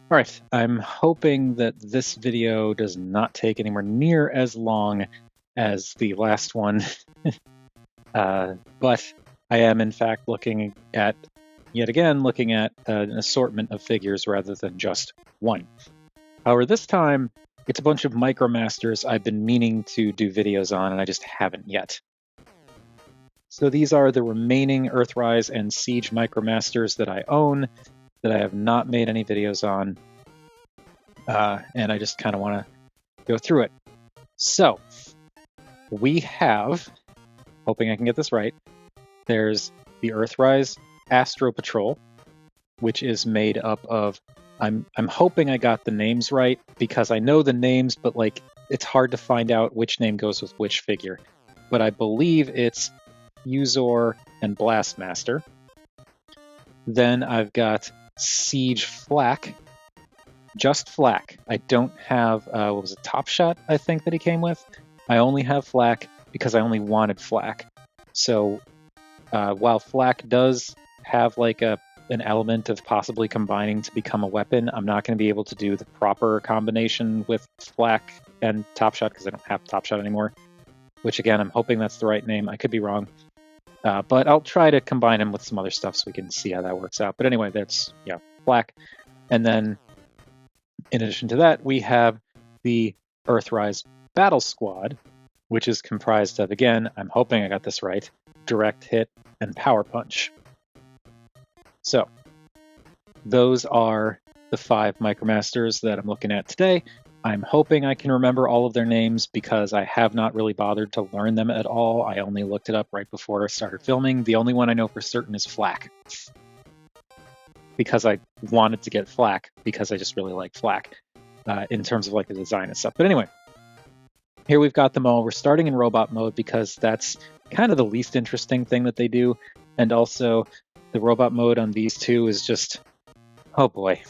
All right, I'm hoping that this video does not take anywhere near as long as the last one, but I am in fact looking at, yet again, looking at an assortment of figures rather than just one. However, this time, it's a bunch of Micromasters I've been meaning to do videos on, and I just haven't yet. So these are the remaining Earthrise and Siege Micromasters that I own, that I have not made any videos on, and I just kind of want to go through it. So we have, hoping I can get this right, there's the Earthrise Astro Patrol, which is made up of, I'm hoping I got the names right, because I know the names, but like it's hard to find out which name goes with which figure. But I believe it's Fusor and Blastmaster. Then I've got Siege Flak, just Flak. I don't have, what was it, Top Shot, I think, that he came with? I only have Flak because I only wanted Flak. So while Flak does have like an element of possibly combining to become a weapon, I'm not going to be able to do the proper combination with Flak and Top Shot because I don't have Top Shot anymore. Which again, I'm hoping that's the right name. I could be wrong. But I'll try to combine him with some other stuff so we can see how that works out. But anyway, that's, yeah, Flak. And then in addition to that, we have the Earthrise Battle Squad, which is comprised of, again, I'm hoping I got this right, Direct Hit and Power Punch. So those are the 5 Micromasters that I'm looking at today. I'm hoping I can remember all of their names because I have not really bothered to learn them at all. I only looked it up right before I started filming. The only one I know for certain is Flak, because I wanted to get Flak because I just really like Flak in terms of like the design and stuff. But anyway, here we've got them all. We're starting in robot mode because that's kind of the least interesting thing that they do. And also the robot mode on these two is just, oh boy.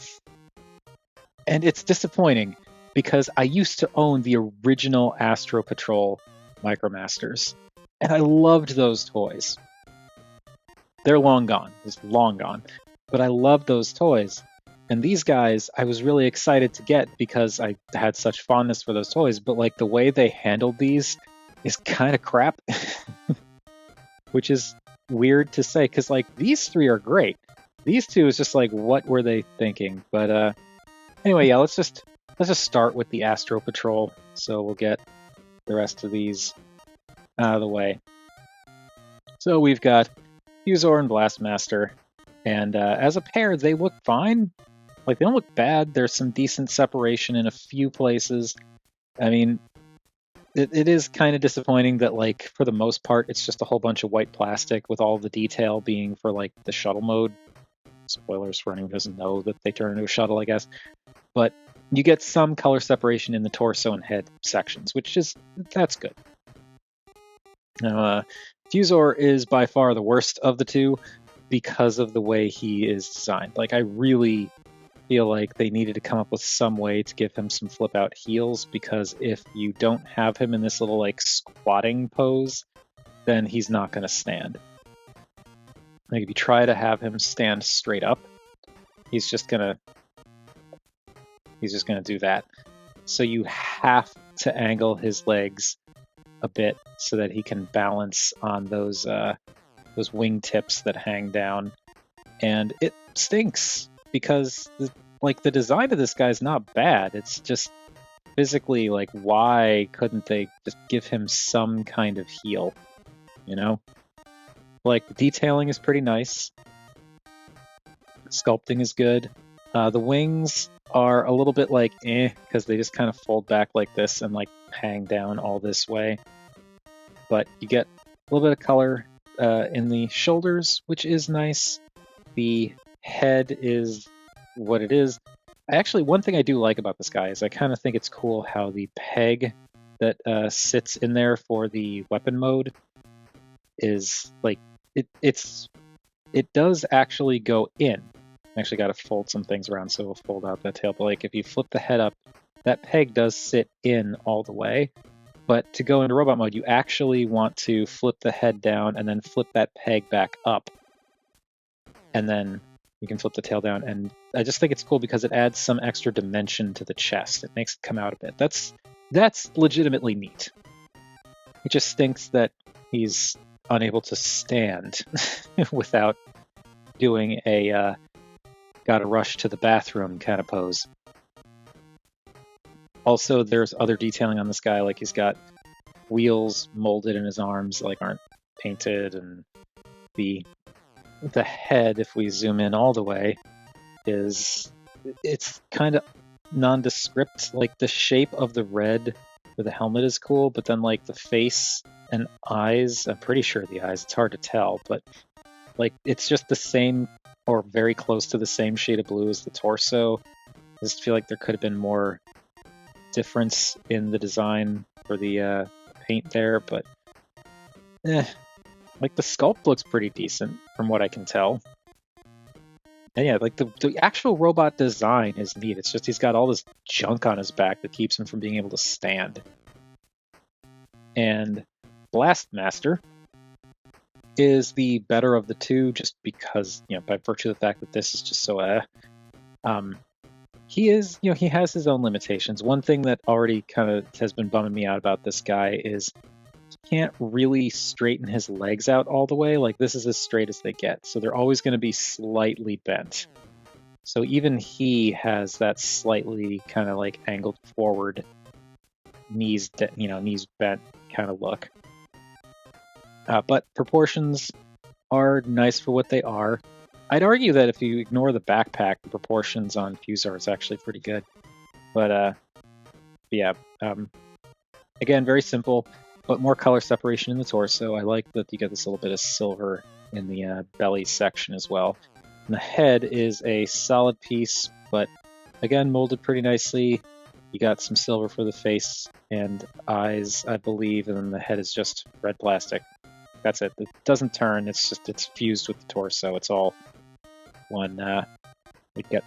And it's disappointing because I used to own the original Astro Patrol Micromasters, and I loved those toys. They're long gone. It's long gone. But I loved those toys. And these guys, I was really excited to get because I had such fondness for those toys. But like the way they handled these is kind of crap, which is weird to say because like these 3 are great. These 2 is just like, what were they thinking? But anyway, yeah, let's just start with the Astro Patrol, so we'll get the rest of these out of the way. So we've got Fusor and Blastmaster, and as a pair, they look fine. Like, they don't look bad. There's some decent separation in a few places. I mean, it is kind of disappointing that, like, for the most part, it's just a whole bunch of white plastic with all the detail being for, like, the shuttle mode. Spoilers for anyone who doesn't know that they turn into a shuttle, I guess. But you get some color separation in the torso and head sections, which is, that's good. Now, Fusor is by far the worst of the 2 because of the way he is designed. Like, I really feel like they needed to come up with some way to give him some flip out heels, because if you don't have him in this little like squatting pose, then he's not going to stand. Like if you try to have him stand straight up, he's just gonna do that. So you have to angle his legs a bit so that he can balance on those wing tips that hang down. And it stinks because the design of this guy's not bad. It's just physically, like, why couldn't they just give him some kind of heel? You know? Like, the detailing is pretty nice. Sculpting is good. The wings are a little bit like because they just kind of fold back like this and like hang down all this way. But you get a little bit of color in the shoulders, which is nice. The head is what it is. Actually, one thing I do like about this guy is I kind of think it's cool how the peg that sits in there for the weapon mode is like it does actually go in. I actually got to fold some things around so we'll fold out that tail. But like if you flip the head up, that peg does sit in all the way. But to go into robot mode, you actually want to flip the head down and then flip that peg back up. And then You can flip the tail down, and I just think it's cool because it adds some extra dimension to the chest. It makes it come out a bit. That's legitimately neat. It just stinks that he's unable to stand without doing a gotta rush to the bathroom kind of pose. Also, there's other detailing on this guy, like he's got wheels molded in his arms, like aren't painted, and the head, if we zoom in all the way, it's kind of nondescript. Like the shape of the red for the helmet is cool, but then like the face and eyes, I'm pretty sure the eyes, it's hard to tell, but like it's just the same or very close to the same shade of blue as the torso. I just feel like there could have been more difference in the design for the paint there, but like the sculpt looks pretty decent from what I can tell. And yeah, like the actual robot design is neat. It's just he's got all this junk on his back that keeps him from being able to stand. And Blastmaster is the better of the two, just because, by virtue of the fact that this is just so he is, he has his own limitations. One thing that already kind of has been bumming me out about this guy is he can't really straighten his legs out all the way. Like this is as straight as they get, so they're always going to be slightly bent. So even he has that slightly kind of like angled forward, knees bent kind of look. But proportions are nice for what they are. I'd argue that if you ignore the backpack, the proportions on Fusor is actually pretty good. But yeah, again, very simple, but more color separation in the torso. I like that you get this little bit of silver in the belly section as well. And the head is a solid piece, but again, molded pretty nicely. You got some silver for the face and eyes, I believe, and then the head is just red plastic. That's it. It doesn't turn. It's fused with the torso. It's all one. We get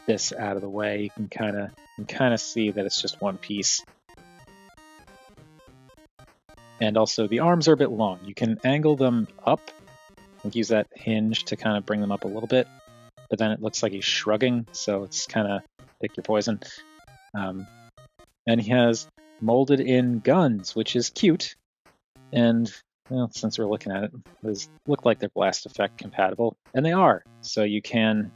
this out of the way. You can kind of see that it's just one piece. And also the arms are a bit long. You can angle them up and use that hinge to kind of bring them up a little bit, but then it looks like he's shrugging, so it's kind of pick your poison. And he has molded in guns, which is cute. And well, since we're looking at it, those look like they're blast effect compatible, and they are. So you can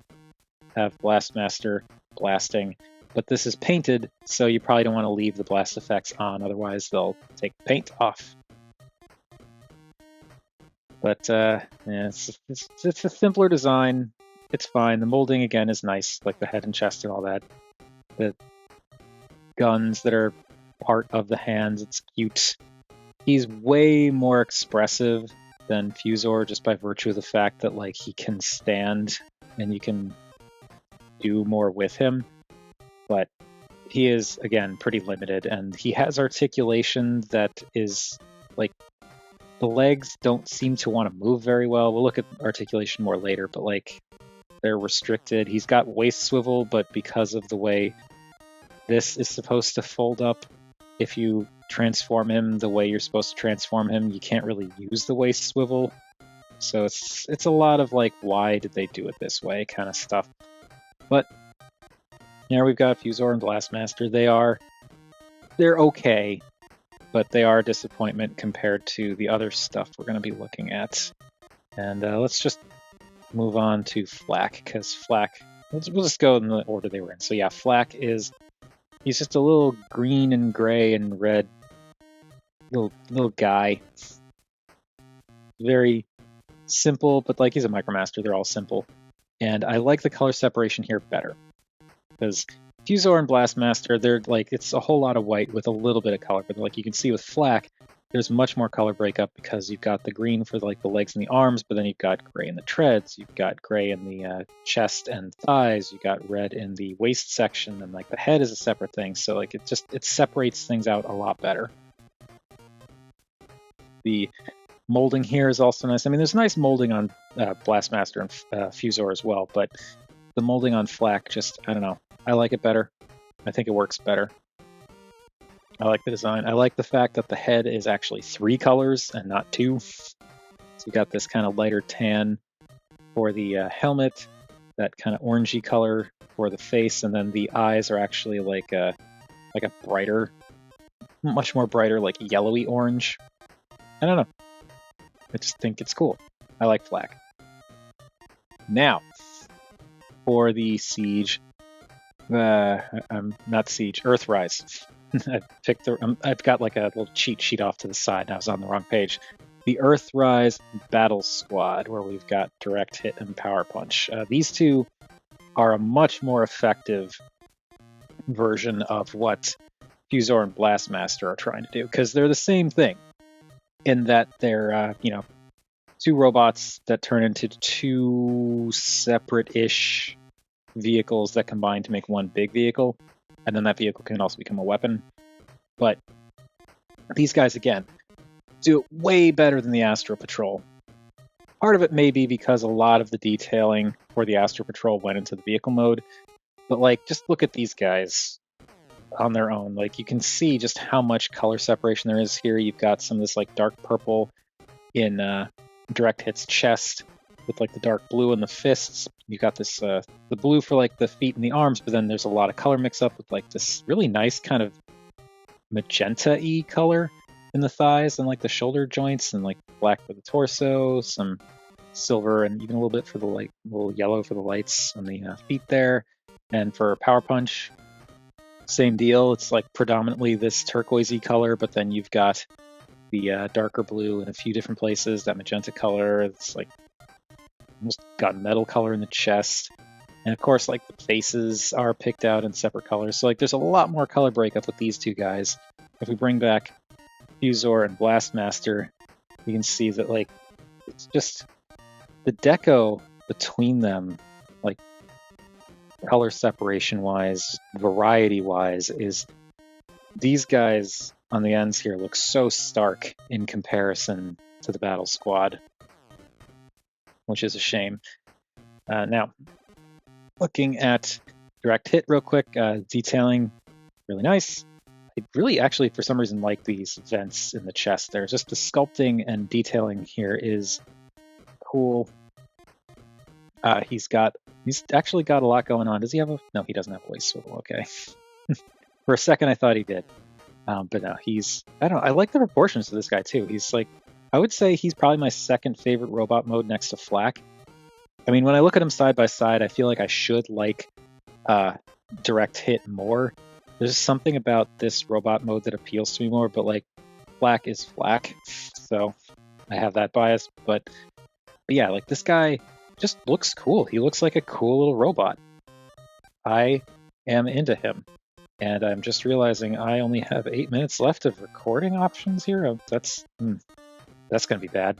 have Blastmaster blasting, but this is painted, so you probably don't want to leave the blast effects on, otherwise they'll take the paint off. But yeah, it's a simpler design. It's fine. The molding again is nice, like the head and chest and all that. The guns that are part of the hands, it's cute. He's way more expressive than Fusor, just by virtue of the fact that like he can stand and you can do more with him. But he is, again, pretty limited, and he has articulation that is like the legs don't seem to want to move very well. We'll look at articulation more later, but like they're restricted. He's got waist swivel, but because of the way this is supposed to fold up, if you transform him the way you're supposed to transform him, you can't really use the waist swivel. So it's a lot of like, why did they do it this way kind of stuff. But here we've got Fusor and Blastmaster. They're okay, but they are a disappointment compared to the other stuff we're going to be looking at. And let's just move on to Flak, because Flak, we'll just go in the order they were in. So yeah, Flak he's just a little green and gray and red little guy. Very simple, but like he's a Micromaster, they're all simple. And I like the color separation here better, because Fusor and Blastmaster, they're like, it's a whole lot of white with a little bit of color, but like you can see with Flak, there's much more color breakup because you've got the green for like the legs and the arms, but then you've got gray in the treads, you've got gray in the chest and thighs, you've got red in the waist section, and like the head is a separate thing. So like it separates things out a lot better. The molding here is also nice. I mean, there's nice molding on Blastmaster and Fusor as well, but the molding on Flak, just, I don't know. I like it better. I think it works better. I like the design. I like the fact that the head is actually 3 colors and not 2. So you got this kind of lighter tan for the helmet. that kind of orangey color for the face, and then the eyes are actually like a brighter, much more brighter, like yellowy orange. I don't know. I just think it's cool. I like Flak. Now, for the Siege, not Siege, Earthrise. I've got like a little cheat sheet off to the side, and I was on the wrong page. The Earthrise Battle Squad, where we've got Direct Hit and Power Punch. These two are a much more effective version of what Fusor and Blastmaster are trying to do, because they're the same thing in that they're, two robots that turn into two separate-ish vehicles that combine to make one big vehicle, and then that vehicle can also become a weapon. But these guys, again, do it way better than the Astro Patrol. Part of it may be because a lot of the detailing for the Astro Patrol went into the vehicle mode, but like, just look at these guys on their own. Like, you can see just how much color separation there is here. You've got some of this like dark purple in Direct Hit's chest, with like the dark blue in the fists. You got this the blue for like the feet and the arms, but then there's a lot of color mix up with like this really nice kind of magenta-y color in the thighs and like the shoulder joints, and like black for the torso, some silver, and even a little bit for the light, little yellow for the lights on the feet there. And for Power Punch, same deal. It's like predominantly this turquoisey color, but then you've got the darker blue in a few different places, that magenta color. It's like almost gunmetal color in the chest. And of course, like, the faces are picked out in separate colors. So like, there's a lot more color breakup with these two guys. If we bring back Fusor and Blastmaster, you can see that like, it's just the deco between them, like color separation wise, variety wise, is these guys on the ends here look so stark in comparison to the Battle Squad, which is a shame. Now, looking at Direct Hit real quick, detailing really nice. I really actually, for some reason, like these vents in the chest there. Just the sculpting and detailing here is cool. He's actually got a lot going on. Does he have a... No, he doesn't have a waist swivel. Okay. For a second, I thought he did. But no, I like the proportions of this guy too. He's like, I would say he's probably my second favorite robot mode next to Flak. I mean, when I look at him side by side, I feel like I should like Direct Hit more. There's something about this robot mode that appeals to me more, but like, Flak is Flak, so I have that bias. But yeah, like, this guy just looks cool. He looks like a cool little robot. I am into him. And I'm just realizing I only have 8 minutes left of recording options here. Oh, that's going to be bad.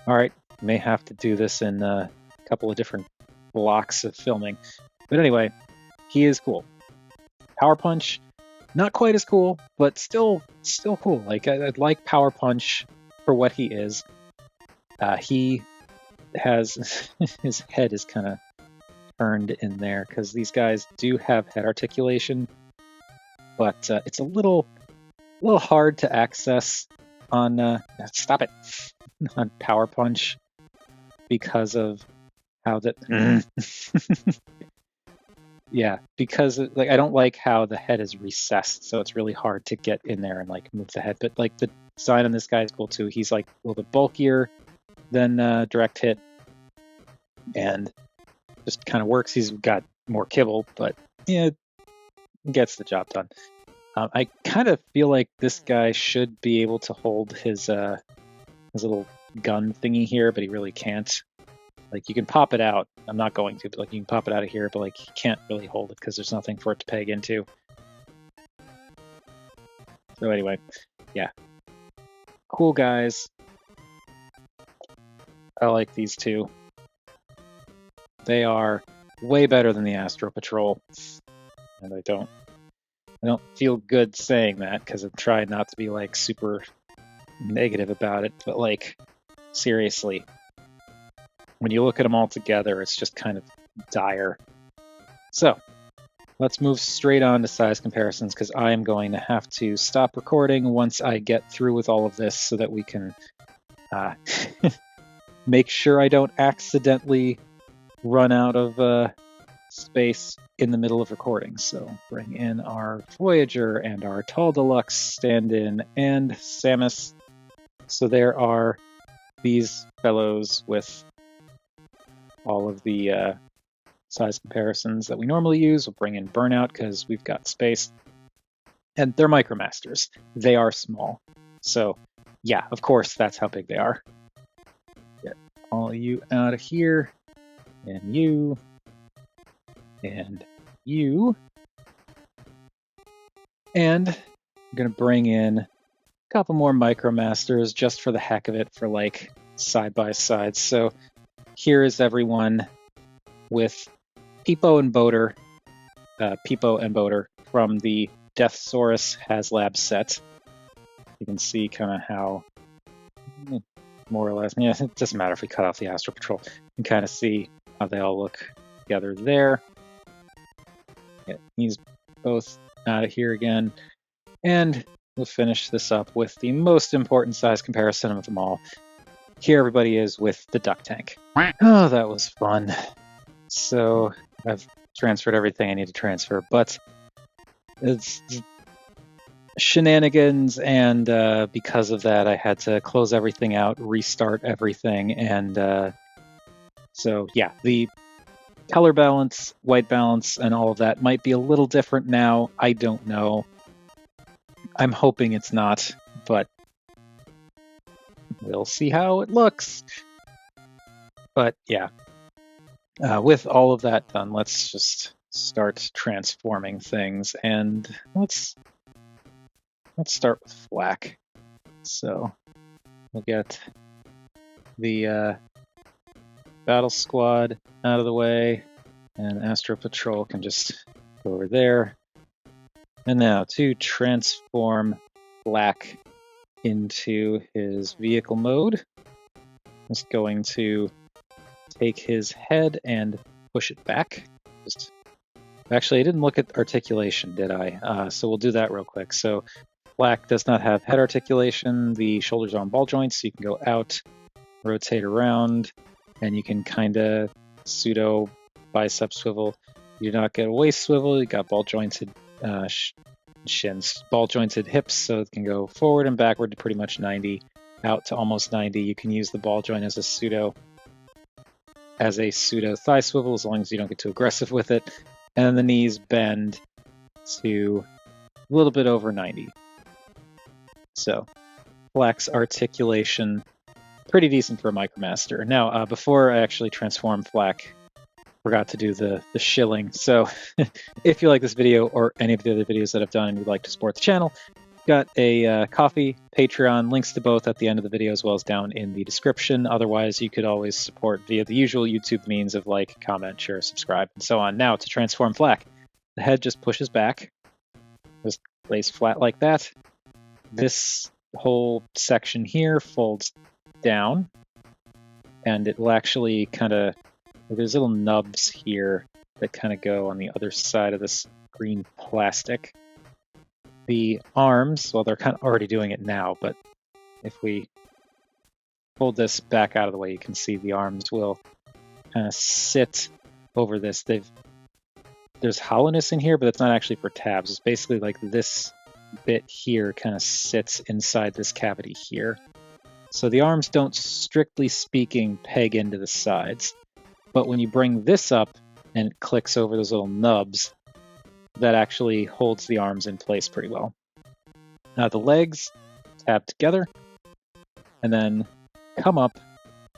All right, may have to do this in a couple of different blocks of filming. But anyway, he is cool. Power Punch, not quite as cool, but still cool. Like, I'd like Power Punch for what he is. He has his head is kind of turned in there because these guys do have head articulation, but it's a little hard to access on stop it on Power Punch because of how that yeah, because like, I don't like how the head is recessed, so it's really hard to get in there and like move the head. But like, the design on this guy is cool too. He's like a little bit bulkier than Direct Hit, and just kind of works. He's got more kibble, but yeah, gets the job done. I kind of feel like this guy should be able to hold his little gun thingy here, but he really can't. Like, you can pop it out. I'm not going to, but like, you can pop it out of here, but like, he can't really hold it because there's nothing for it to peg into. So anyway, yeah. Cool guys. I like these two. They are way better than the Astro Patrol. And I don't feel good saying that because I'm trying not to be like super negative about it, but like, seriously, when you look at them all together, it's just kind of dire. So let's move straight on to size comparisons, because I am going to have to stop recording once I get through with all of this so that we can make sure I don't accidentally run out of space in the middle of recording. So bring in our Voyager and our Tall Deluxe stand-in and Samus. So there are these fellows with all of the size comparisons that we normally use. We'll bring in Burnout because we've got space. And they're Micromasters. They are small. So yeah, of course, that's how big they are. Get all you out of here. And you. And you. And I'm going to bring in a couple more Micromasters just for the heck of it, for like side by side. So here is everyone with Peepo and Boater from the Deathsaurus HasLab set. You can see kind of how, more or less, yeah, it doesn't matter if we cut off the Astro Patrol. You can kind of see how they all look together there. Get these both out of here again. And we'll finish this up with the most important size comparison of them all. Here everybody is with the Duck Tank. Oh, that was fun. So I've transferred everything I need to transfer, but it's shenanigans, and because of that, I had to close everything out, restart everything, and so yeah, the color balance, white balance, and all of that might be a little different now. I don't know. I'm hoping it's not, but we'll see how it looks. But yeah, with all of that done, let's just start transforming things, and let's start with Flak. So we'll get the battle squad out of the way, and Astro Patrol can just go over there. And now to transform Flak into his vehicle mode, I'm just going to take his head and push it back. Actually, I didn't look at articulation, did I? So we'll do that real quick. So Flak does not have head articulation. The shoulders are on ball joints, so you can go out, rotate around, and you can kind of pseudo bicep swivel. You do not get a waist swivel. You got ball jointed shins, ball jointed hips, so it can go forward and backward to pretty much 90, out to almost 90. You can use the ball joint as a pseudo thigh swivel, as long as you don't get too aggressive with it. And then the knees bend to a little bit over 90. So Flak's articulation, pretty decent for a Micromaster. Now, before I actually transform Flak, forgot to do the shilling. So if you like this video or any of the other videos that I've done and you'd like to support the channel, got a Ko-fi, Patreon, links to both at the end of the video as well as down in the description. Otherwise, you could always support via the usual YouTube means of like, comment, share, subscribe, and so on. Now, to transform Flak, the head just pushes back, just lays flat like that. This whole section here folds down, and it will actually kind of, there's little nubs here that kind of go on the other side of this green plastic. The arms, well, they're kind of already doing it now, but if we hold this back out of the way, you can see the arms will kind of sit over this. There's hollowness in here, but it's not actually for tabs. It's basically like this bit here kind of sits inside this cavity here. So the arms don't, strictly speaking, peg into the sides. But when you bring this up and it clicks over those little nubs, that actually holds the arms in place pretty well. Now the legs tab together and then come up,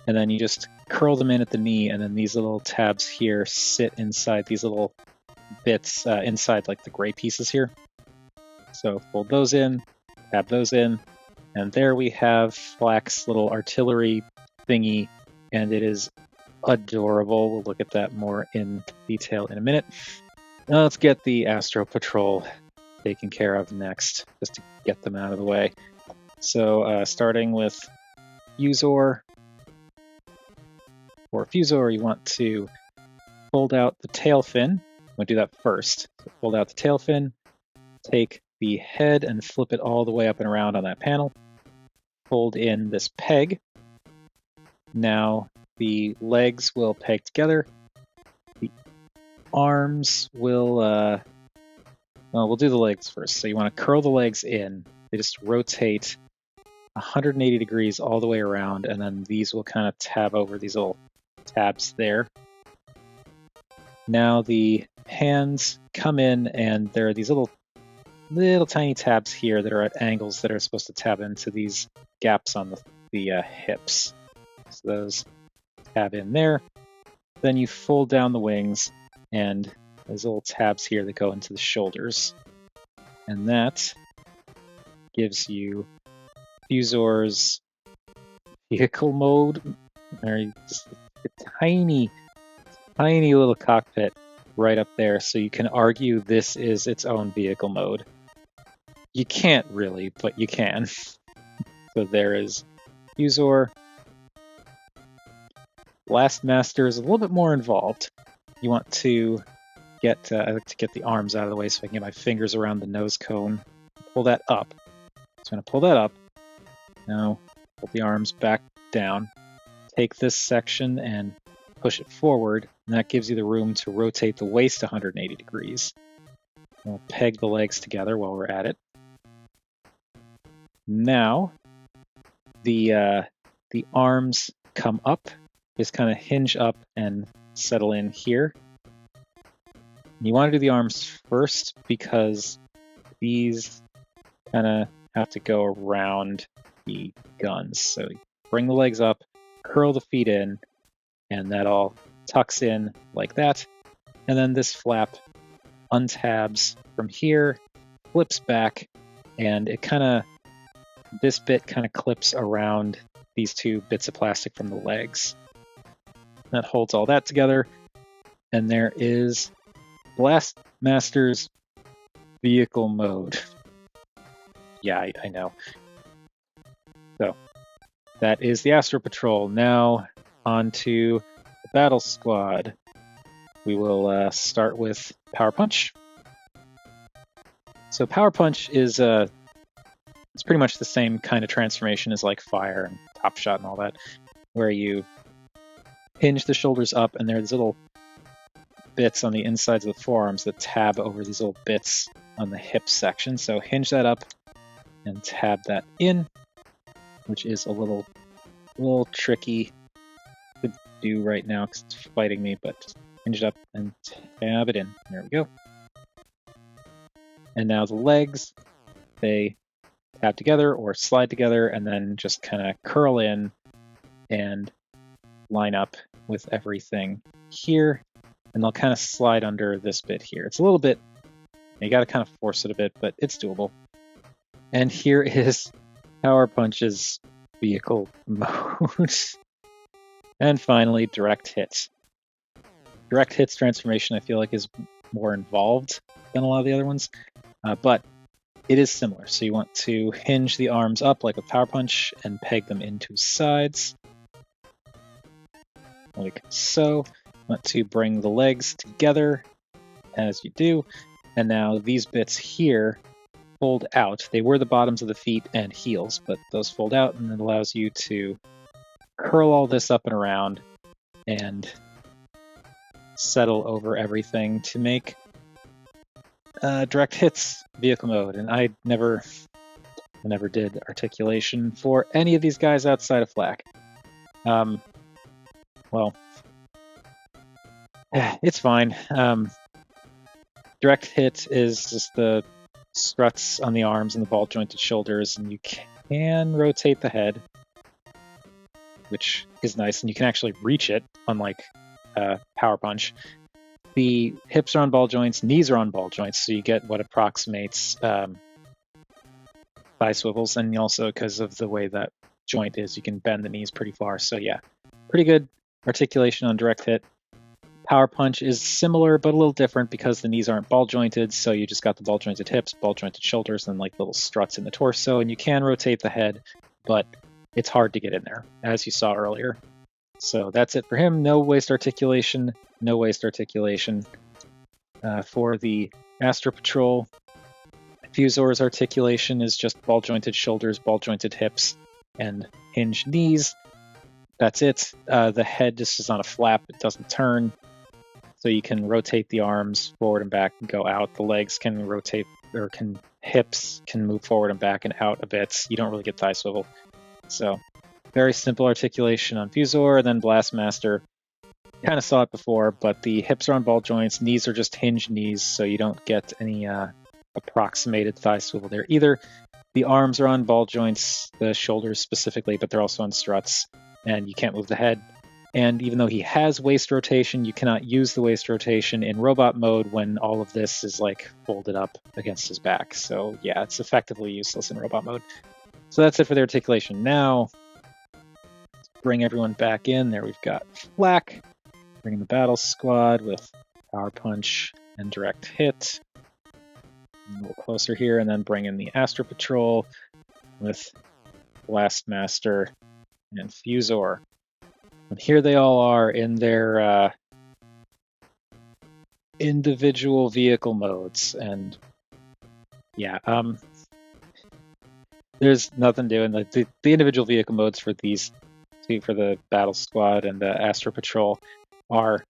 and then you just curl them in at the knee, and then these little tabs here sit inside these little bits inside like the gray pieces here. So fold those in, tab those in, and there we have Flak's little artillery thingy, and it is adorable. We'll look at that more in detail in a minute. Now let's get the Astro Patrol taken care of next, just to get them out of the way. So starting with Fusor. For Fusor, you want to fold out the tail fin. We'll do that first. So fold out the tail fin, take the head and flip it all the way up and around on that panel. Fold in this peg. Now the legs will peg together, arms will, well, we'll do the legs first. So you want to curl the legs in. They just rotate 180 degrees all the way around, and then these will kind of tab over these little tabs there. Now the hands come in, and there are these little tiny tabs here that are at angles that are supposed to tab into these gaps on the hips. So those tab in there. Then you fold down the wings, and there's little tabs here that go into the shoulders. And that gives you Fusor's vehicle mode, or just a tiny little cockpit right up there, so you can argue this is its own vehicle mode. You can't really, but you can. So there is Fusor. Last Master is a little bit more involved. You want to get I like to get the arms out of the way so I can get my fingers around the nose cone. Pull that up. So I'm going to pull that up. Now pull the arms back down. Take this section and push it forward, and that gives you the room to rotate the waist 180 degrees. We'll peg the legs together while we're at it. Now the arms come up, just kind of hinge up and settle in here. You want to do the arms first because these kind of have to go around the guns. So you bring the legs up, curl the feet in, and that all tucks in like that. And then this flap untabs from here, flips back, and it this bit kind of clips around these two bits of plastic from the legs. That holds all that together. And there is Blast Master's vehicle mode. Yeah, I know. So that is the Astro Patrol. Now on to the Battle Squad. We will start with Power Punch. So Power Punch is it's pretty much the same kind of transformation as like Fire and Top Shot and all that, where you hinge the shoulders up, and there's little bits on the insides of the forearms that tab over these little bits on the hip section. So hinge that up and tab that in, which is a little tricky to do right now because it's fighting me, but just hinge it up and tab it in. There we go. and now the legs, they tap together or slide together and then just kind of curl in and line up with everything here, and they'll kind of slide under this bit here. It's a little bit, you got to kind of force it a bit, but it's doable. And here is Power Punch's vehicle mode. And finally, direct hits. Direct hits transformation, I feel like, is more involved than a lot of the other ones, but it is similar. So you want to hinge the arms up like with Power Punch and peg them into sides, like so. You want to bring the legs together as you do, and now these bits here fold out. They were the bottoms of the feet and heels, but those fold out, and it allows you to curl all this up and around and settle over everything to make direct hits vehicle mode. And I never did articulation for any of these guys outside of Flak. Well, it's fine. Direct hit is just the struts on the arms and the ball jointed shoulders, and you can rotate the head, which is nice, and you can actually reach it, unlike Power Punch. The hips are on ball joints, knees are on ball joints, so you get what approximates thigh swivels, and also because of the way that joint is, you can bend the knees pretty far. So yeah, pretty good articulation on direct hit. Power Punch is similar, but a little different because the knees aren't ball jointed, so you just got the ball jointed hips, ball jointed shoulders, and like little struts in the torso, and you can rotate the head, but it's hard to get in there, as you saw earlier. So that's it for him. No waist articulation, no waist articulation. For the Astro Patrol, Fusor's articulation is just ball jointed shoulders, ball jointed hips, and hinged knees. That's it. The head just is on a flap, it doesn't turn. So you can rotate the arms forward and back and go out. The legs can rotate, or hips can move forward and back and out a bit. You don't really get thigh swivel. So very simple articulation on Fusor. Then Blastmaster, kind of saw it before, but the hips are on ball joints. Knees are just hinged knees, so you don't get any approximated thigh swivel there either. The arms are on ball joints, the shoulders specifically, but they're also on struts, and you can't move the head. And even though he has waist rotation, you cannot use the waist rotation in robot mode when all of this is like folded up against his back. So yeah, it's effectively useless in robot mode. So that's it for the articulation. Now, let's bring everyone back in. There we've got Flak, bringing the battle squad with power punch and direct hit. A little closer here, and then bring in the Astro Patrol with Blastmaster and Fusor. And here they all are in their individual vehicle modes, and yeah, there's nothing doing. The individual vehicle modes for these two, for the Battle Squad and the Astro Patrol, are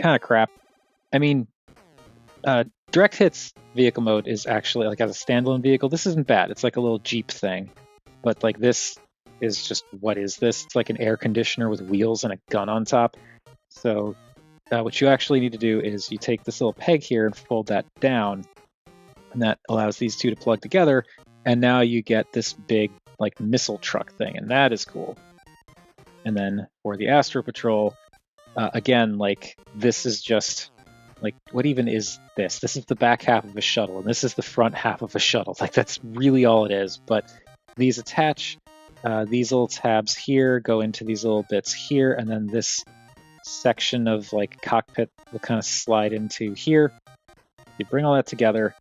kind of crap. I mean, Direct Hit's vehicle mode is actually, like, as a standalone vehicle, this isn't bad. It's like a little Jeep thing. But, like, this is just, what is this? It's like an air conditioner with wheels and a gun on top. So what you actually need to do is you take this little peg here and fold that down. And that allows these two to plug together. And now you get this big, like, missile truck thing. And that is cool. And then for the Astro Patrol, again, like, this is just... like, what even is this? This is the back half of a shuttle, and this is the front half of a shuttle. Like, that's really all it is. But these attach, these little tabs here go into these little bits here, and then this section of, like, cockpit will kind of slide into here. You bring all that together,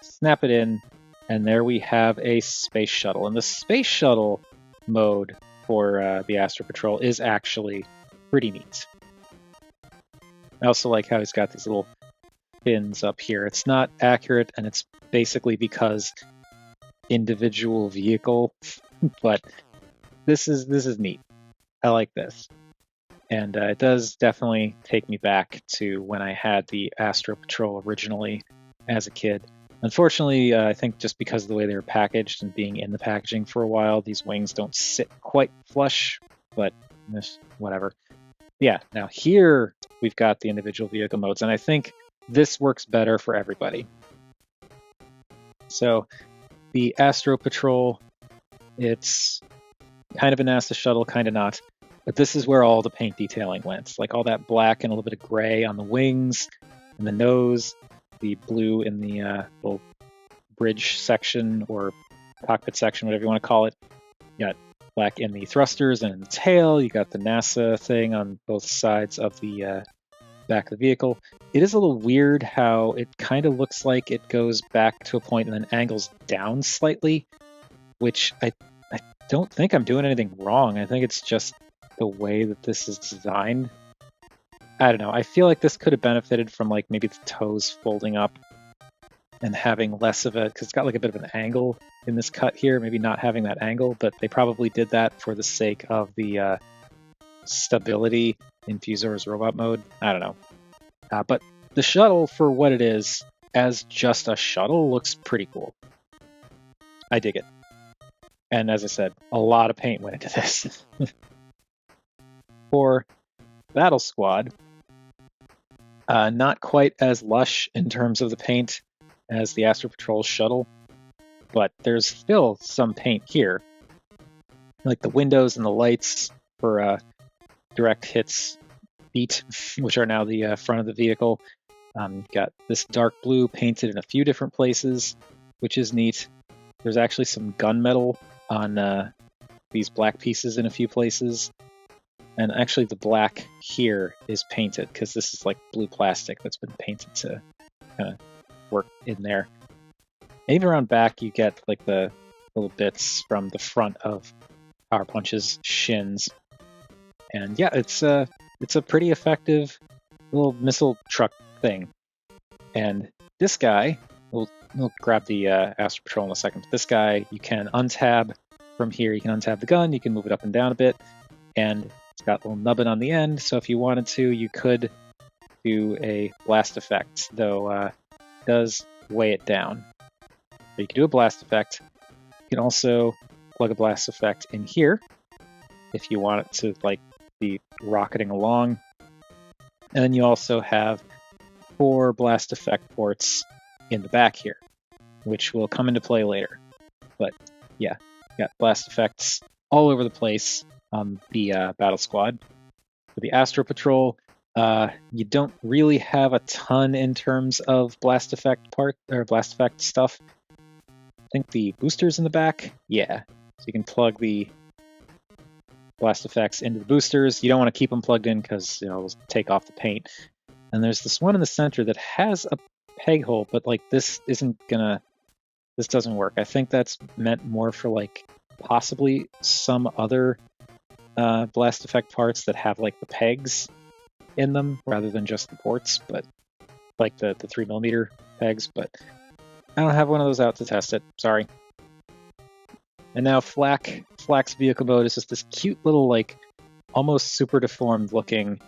snap it in, and there we have a space shuttle. And the space shuttle mode for the Astro Patrol is actually pretty neat. I also like how he's got these little fins up here. It's not accurate, and it's basically because individual vehicle, but this is neat. I like this. And it does definitely take me back to when I had the Astro Patrol originally as a kid. Unfortunately, I think just because of the way they were packaged and being in the packaging for a while, these wings don't sit quite flush, but whatever. Yeah, now here we've got the individual vehicle modes, and I think this works better for everybody. So the Astro Patrol, it's kind of a NASA shuttle, kind of not, but this is where all the paint detailing went. Like all that black and a little bit of gray on the wings and the nose, the blue in the little bridge section or cockpit section, whatever you want to call it. You got black in the thrusters and in the tail. You got the NASA thing on both sides of the back of the vehicle. It is a little weird how it kind of looks like it goes back to a point and then angles down slightly, which I don't think I'm doing anything wrong. I think it's just the way that this is designed. I don't know. I feel like this could have benefited from like maybe the toes folding up and having less of a, because it's got like a bit of an angle in this cut here, maybe not having that angle, but they probably did that for the sake of the stability in Fusor's robot mode. I don't know. But the shuttle, for what it is, as just a shuttle, looks pretty cool. I dig it. And as I said, a lot of paint went into this. For Battle Squad, not quite as lush in terms of the paint as the Astro Patrol shuttle, but there's still some paint here. Like the windows and the lights for Direct Hit's feet, which are now the front of the vehicle. Got this dark blue painted in a few different places, which is neat. There's actually some gunmetal on these black pieces in a few places. And actually the black here is painted because this is like blue plastic that's been painted to kind of work in there. And even around back, you get like the little bits from the front of Power Punch's shins. And yeah, it's a pretty effective little missile truck thing. And this guy, we'll grab the Astro Patrol in a second, but this guy, you can untab from here. You can untab the gun, you can move it up and down a bit, and it's got a little nubbin on the end, so if you wanted to, you could to a blast effect, though does weigh it down. So you can do a blast effect. You can also plug a blast effect in here if you want it to like be rocketing along. And then you also have 4 blast effect ports in the back here, which will come into play later. But yeah, got blast effects all over the place on the battle squad. For the Astro Patrol, you don't really have a ton in terms of blast effect stuff. I think the boosters in the back, yeah. So you can plug the blast effects into the boosters. You don't want to keep them plugged in because it'll take off the paint. And there's this one in the center that has a peg hole, but like this doesn't work. I think that's meant more for like possibly some other blast effect parts that have like the pegs in them rather than just the ports, but like the 3mm pegs, but I don't have one of those out to test it. Sorry. And now Flak's vehicle mode is just this cute little, like, almost super deformed looking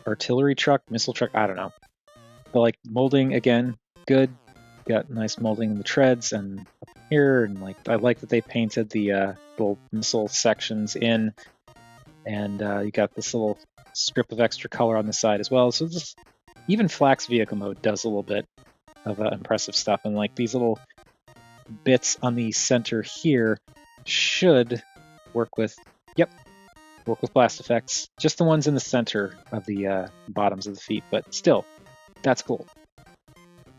artillery truck, missile truck, I don't know. But like molding again, good. Got nice molding in the treads and up here, and like I like that they painted the little missile sections in, and you got this little strip of extra color on the side as well. So just even Flak's vehicle mode does a little bit of impressive stuff, and like these little bits on the center here should work with blast effects. Just the ones in the center of the bottoms of the feet, but still, that's cool.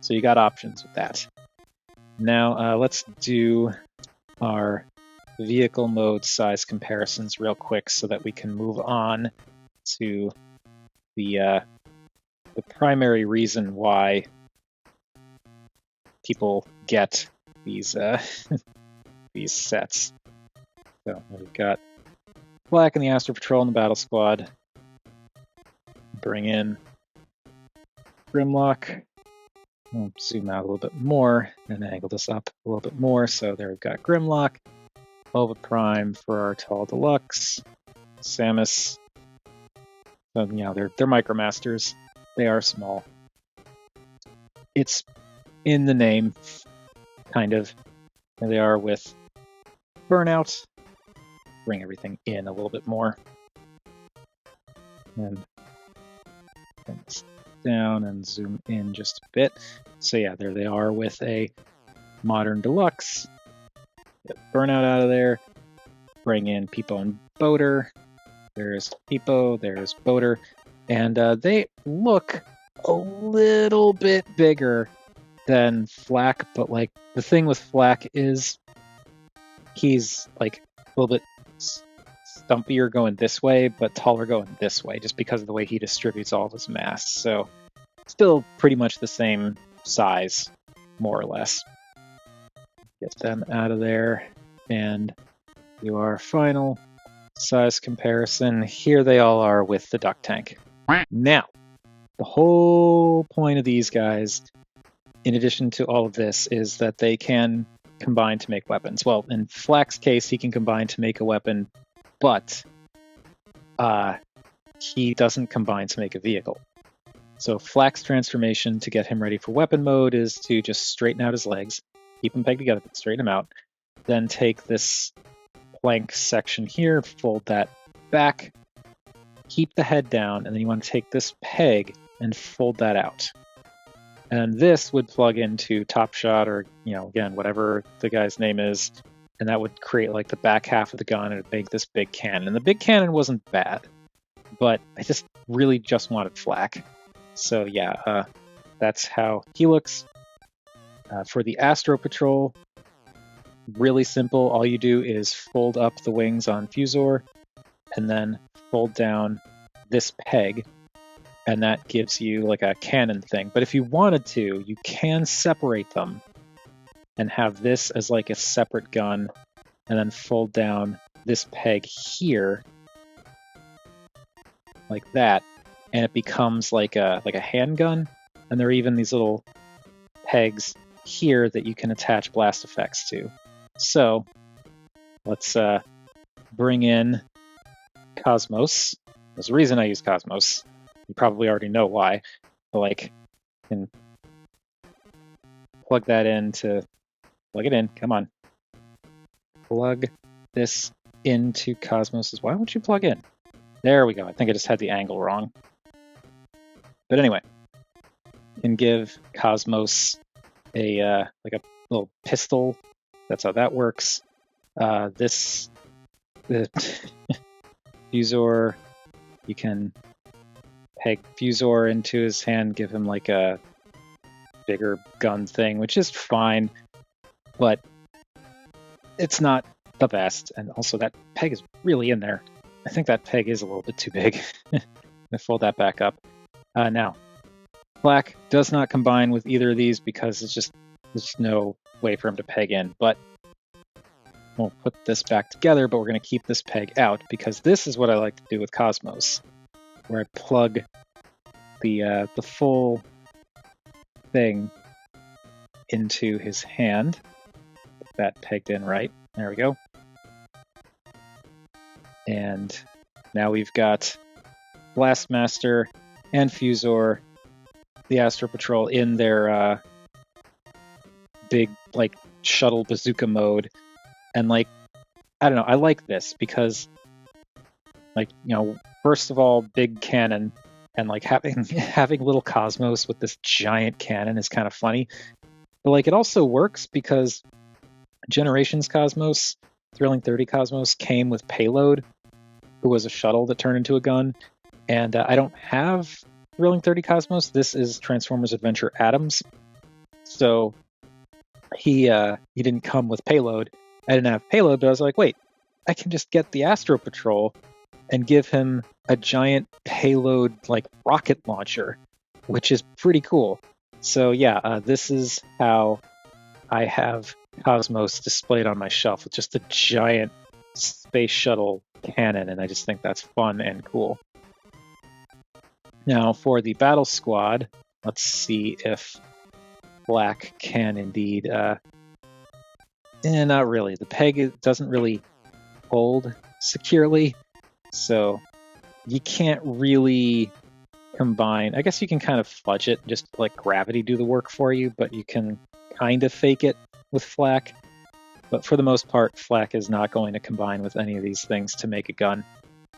So you got options with that. Now let's do our vehicle mode size comparisons real quick so that we can move on to the primary reason why people get these these sets. So we've got Flak and the Astro Patrol in the battle squad. Bring in Grimlock. We'll zoom out a little bit more and angle this up a little bit more. So there we've got Grimlock, Bova Prime for our Tall Deluxe, Samus. So, they're Micromasters. They are small. It's in the name, kind of. And they are with Burnout. Bring everything in a little bit more. And down and zoom in just a bit. So yeah, there they are with a Modern Deluxe. Get Burnout out of there. Bring in Peepo and Boater. There's Peepo, there's Boater. And they look a little bit bigger than Flak, but like the thing with Flak is he's like a little bit stumpier going this way, but taller going this way, just because of the way he distributes all of his mass. So still pretty much the same size, more or less. Get them out of there and do our final size comparison. Here they all are with the duck tank. Now, the whole point of these guys, in addition to all of this, is that they can combine to make weapons. Well, in Flak's case, he can combine to make a weapon, but he doesn't combine to make a vehicle. So Flak's transformation to get him ready for weapon mode is to just straighten out his legs, keep them pegged together, but straighten them out, then take this plank section here, fold that back, keep the head down, and then you want to take this peg and fold that out. And this would plug into Top Shot or, again, whatever the guy's name is, and that would create like the back half of the gun and make this big cannon. And the big cannon wasn't bad, but I just really just wanted Flak. So yeah, that's how he looks. For the Astro Patrol, really simple. All you do is fold up the wings on Fusor and then fold down this peg, and that gives you like a cannon thing. But if you wanted to, you can separate them and have this as like a separate gun, and then fold down this peg here like that, and it becomes like a handgun. And there are even these little pegs here that you can attach blast effects to. So let's bring in Cosmos. There's a reason I use Cosmos. You probably already know why, but like, you can plug that in to plug it in. Come on, plug this into Cosmos's. Why won't you plug in? There we go. I think I just had the angle wrong. But anyway, you can give Cosmos a like a little pistol. That's how that works. The Fusor, you can peg Fusor into his hand, give him like a bigger gun thing, which is fine, but it's not the best. And also that peg is really in there. I think that peg is a little bit too big. I'm gonna fold that back up. Now, Flak does not combine with either of these because there's no way for him to peg in, but we'll put this back together, but we're going to keep this peg out because this is what I like to do with Cosmos, where I plug the full thing into his hand. Get that pegged in right. There we go. And now we've got Blastmaster and Fusor, the Astro Patrol, in their big like shuttle bazooka mode. And like, I don't know, I like this because, like, you know, first of all, big cannon, and like having little Cosmos with this giant cannon is kind of funny. But like, it also works because Generations Cosmos, Thrilling 30 Cosmos, came with Payload, who was a shuttle that turned into a gun. And I don't have Thrilling 30 Cosmos. This is Transformers Adventure Atoms. So he didn't come with Payload. I didn't have Payload, but I was like, wait, I can just get the Astro Patrol and give him a giant Payload like rocket launcher, which is pretty cool. So yeah, this is how I have Cosmos displayed on my shelf with just a giant space shuttle cannon, and I just think that's fun and cool. Now for the battle squad, let's see if Flak can indeed not really. The peg doesn't really hold securely, so you can't really combine. I guess you can kind of fudge it, just let gravity do the work for you, but you can kind of fake it with Flak. But for the most part, Flak is not going to combine with any of these things to make a gun.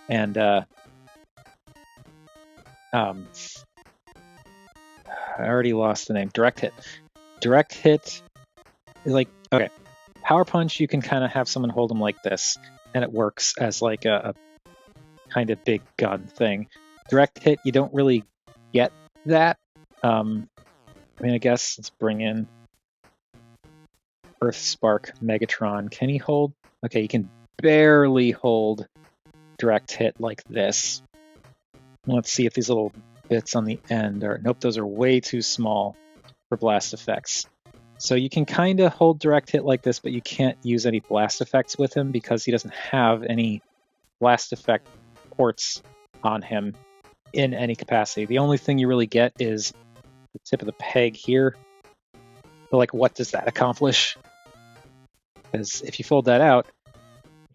And I already lost the name. Direct hit. Direct hit is like, okay, Power Punch, you can kind of have someone hold them like this, and it works as like a kind of big gun thing. Direct hit, you don't really get that. I mean, I guess let's bring in Earth Spark Megatron. Can he hold? Okay, he can barely hold direct hit like this. Let's see if these little bits on the end are... Nope, those are way too small for blast effects. So you can kind of hold direct hit like this, but you can't use any blast effects with him because he doesn't have any blast effect ports on him in any capacity. The only thing you really get is the tip of the peg here. But like, what does that accomplish? Because if you fold that out,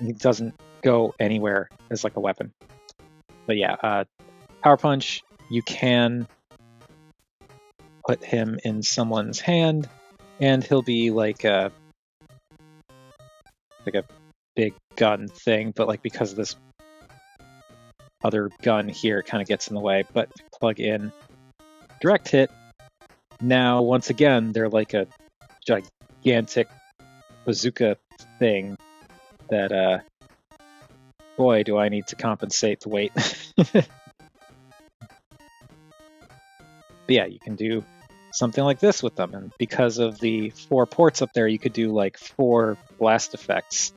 it doesn't go anywhere as like a weapon. But yeah, Power Punch, you can put him in someone's hand, and he'll be like a big gun thing, but like because of this other gun here, it kind of gets in the way. But plug in direct hit. Now, once again, they're like a gigantic bazooka thing that, boy, do I need to compensate the weight. But yeah, you can do something like this with them, and because of the 4 ports up there, you could do like 4 blast effects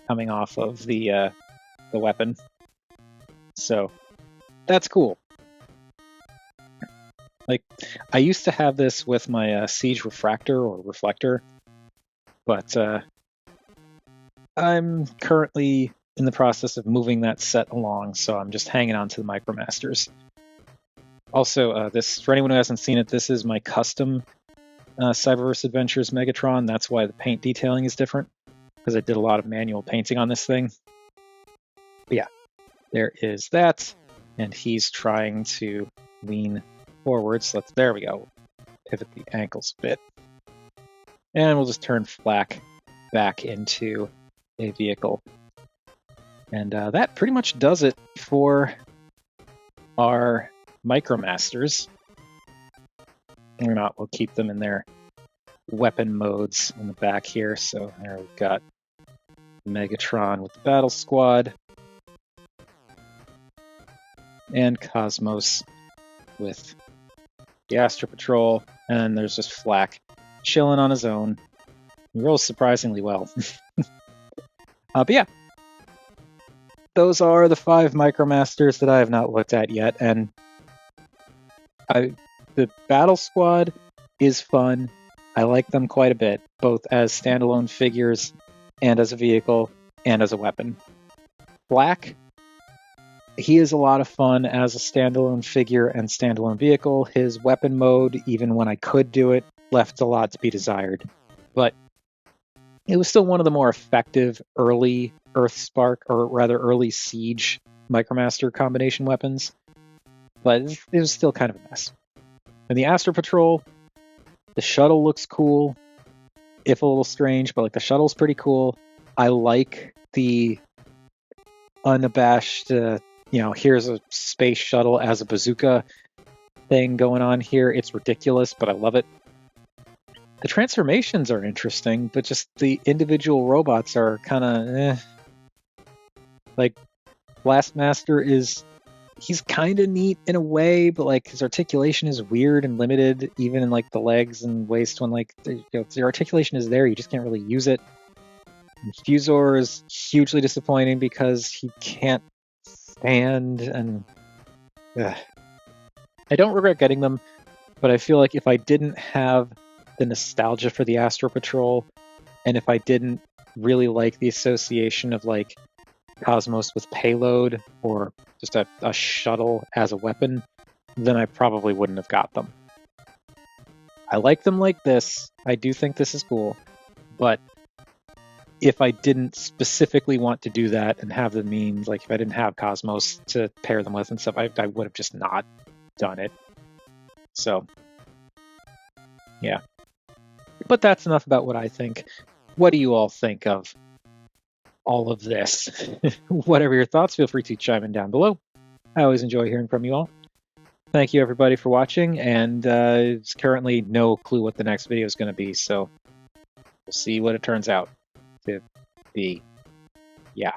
coming off of the weapon. So that's cool. Like, I used to have this with my Siege Refractor or Reflector, but I'm currently in the process of moving that set along, so I'm just hanging on to the Micromasters. Also, this, for anyone who hasn't seen it, this is my custom Cyberverse Adventures Megatron. That's why the paint detailing is different, because I did a lot of manual painting on this thing. But yeah, there is that, and he's trying to lean forward. So there we go. Pivot the ankles a bit. And we'll just turn Flak back into a vehicle. And that pretty much does it for our Micromasters. Or not, we'll keep them in their weapon modes in the back here. So there we've got Megatron with the Battle Squad. And Cosmos with the Astro Patrol. And there's just Flak chilling on his own. He rolls surprisingly well. But yeah, those are the 5 Micromasters that I have not looked at yet. And the Battle Squad is fun. I like them quite a bit, both as standalone figures and as a vehicle and as a weapon. Flak, he is a lot of fun as a standalone figure and standalone vehicle. His weapon mode, even when I could do it, left a lot to be desired. But it was still one of the more effective early Earthspark, or rather early Siege Micromaster combination weapons. But it was still kind of a mess. And the Astro Patrol, the shuttle looks cool, if a little strange, but like the shuttle's pretty cool. I like the unabashed, here's a space shuttle as a bazooka thing going on here. It's ridiculous, but I love it. The transformations are interesting, but just the individual robots are kind of Like, Blastmaster he's kind of neat in a way, but like his articulation is weird and limited, even in like the legs and waist. When like the articulation is there, you just can't really use it. And Fusor is hugely disappointing because he can't stand, and I don't regret getting them, but I feel like if I didn't have the nostalgia for the Astro Patrol, and if I didn't really like the association of like Cosmos with payload or just a shuttle as a weapon, then I probably wouldn't have got them. I like them like this. I do think this is cool, but if I didn't specifically want to do that and have the means, like if I didn't have Cosmos to pair them with and stuff, I would have just not done it. So, yeah. But that's enough about what I think. What do you all think of all of this? Whatever your thoughts, feel free to chime in down below. I always enjoy hearing from you all. Thank you everybody for watching, and it's currently no clue what the next video is going to be, so we'll see what it turns out to be. Yeah.